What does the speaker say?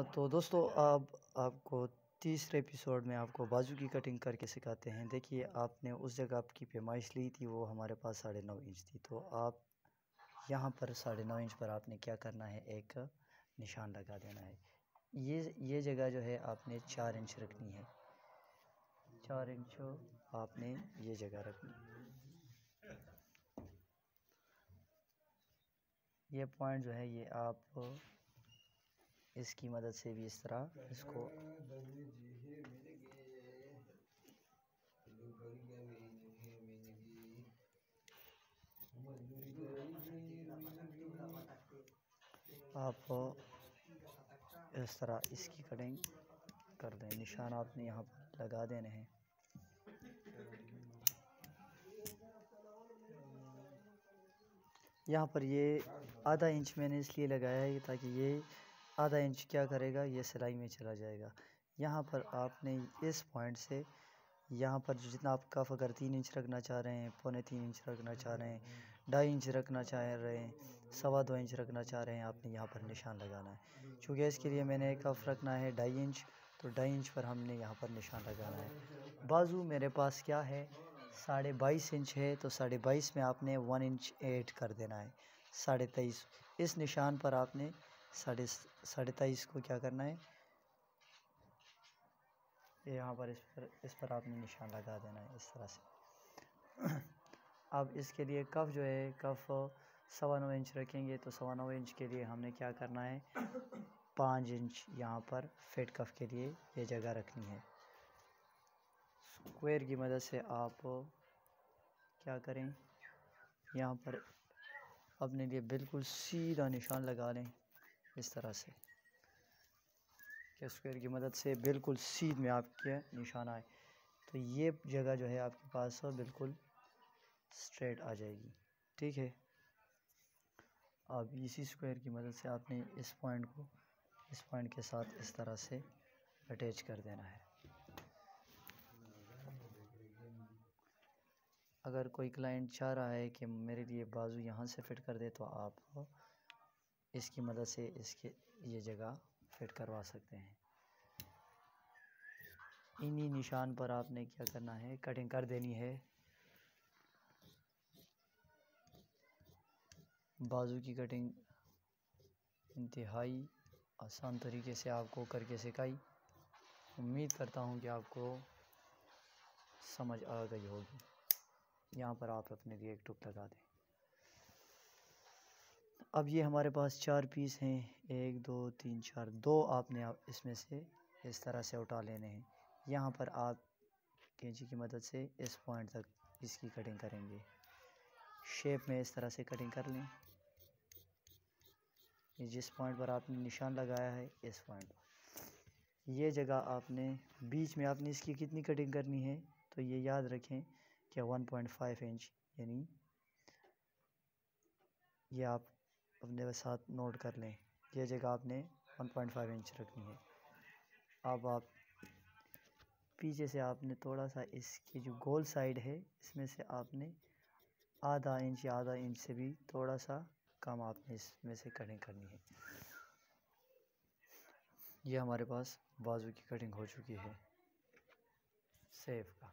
तो दोस्तों अब आपको तीसरे एपिसोड में आपको बाजू की कटिंग करके सिखाते हैं। देखिए आपने उस जगह आपकी पैमाइश ली थी, वो हमारे पास 9.5 इंच थी। तो आप यहाँ पर 9.5 इंच पर आपने क्या करना है, एक निशान लगा देना है। ये जगह जो है आपने 4 इंच रखनी है। 4 इंच आपने ये जगह रखनी है। ये पॉइंट जो है ये आप इसकी मदद से भी इस तरह इसको आप इस तरह इसकी कटिंग कर दें। निशान आपने यहाँ पर लगा देने हैं। यहाँ पर ये आधा इंच मैंने इसलिए लगाया है ताकि ये आधा इंच क्या करेगा, ये सिलाई में चला जाएगा। यहाँ पर आपने इस पॉइंट से यहाँ पर जितना आप कफ अगर 3 इंच रखना चाह रहे हैं, 3.25 इंच रखना चाह रहे हैं, 2.5 इंच रखना चाह रहे हैं, 2.25 इंच रखना चाह रहे हैं, आपने यहाँ पर निशान लगाना है। चूँकि इसके लिए मैंने कफ रखना है 2.5 इंच, तो 2.5 इंच पर हमने यहाँ पर निशान लगाना है। बाजू मेरे पास क्या है, 22.5 इंच है, तो 22.5 में आपने 1 इंच ऐड कर देना है। 23.5 इस निशान पर आपने 23.5 को क्या करना है, यहाँ पर इस पर आपने निशान लगा देना है इस तरह से। अब इसके लिए कफ जो है, कफ 9.25 इंच रखेंगे, तो 9.25 इंच के लिए हमने क्या करना है, 5 इंच यहाँ पर फिट कफ के लिए ये जगह रखनी है। स्क्वायर की मदद से आप क्या करें, यहाँ पर अपने लिए बिल्कुल सीधा निशान लगा लें इस तरह से कि स्क्वायर की मदद से बिल्कुल सीध में आपके निशान आए। तो ये जगह जो है आपके पास बिल्कुल स्ट्रेट आ जाएगी। ठीक है। अब इसी स्क्वायर की मदद से आपने इस पॉइंट के साथ इस तरह से अटैच कर देना है। अगर कोई क्लाइंट चाह रहा है कि मेरे लिए बाजू यहाँ से फ़िट कर दे, तो आप इसकी मदद से इसके ये जगह फ़िट करवा सकते हैं। इन्हीं निशान पर आपने क्या करना है, कटिंग कर देनी है। बाजू की कटिंग इंतहाई आसान तरीके से आपको करके सिखाई। उम्मीद करता हूँ कि आपको समझ आ गई होगी। यहाँ पर आप अपने लिए एक टुक लगा दें। अब ये हमारे पास 4 पीस हैं, 1 2 3 4, 2 आपने इसमें से इस तरह से उठा लेने हैं। यहाँ पर आप कैंची की मदद से इस पॉइंट तक इसकी कटिंग करेंगे। शेप में इस तरह से कटिंग कर लें। ये जिस पॉइंट पर आपने निशान लगाया है, इस पॉइंट पर ये जगह आपने बीच में आपने इसकी कितनी कटिंग करनी है, तो ये याद रखें कि 1.5 इंच, यानी ये आप अपने साथ नोट कर लें। ये जगह आपने 1.5 इंच रखनी है। अब आप पीछे से आपने थोड़ा सा इसकी जो गोल साइड है, इसमें से आपने आधा इंच या आधा इंच से भी थोड़ा सा कम आपने इसमें से कटिंग करनी है। ये हमारे पास बाजू की कटिंग हो चुकी है सेफ का।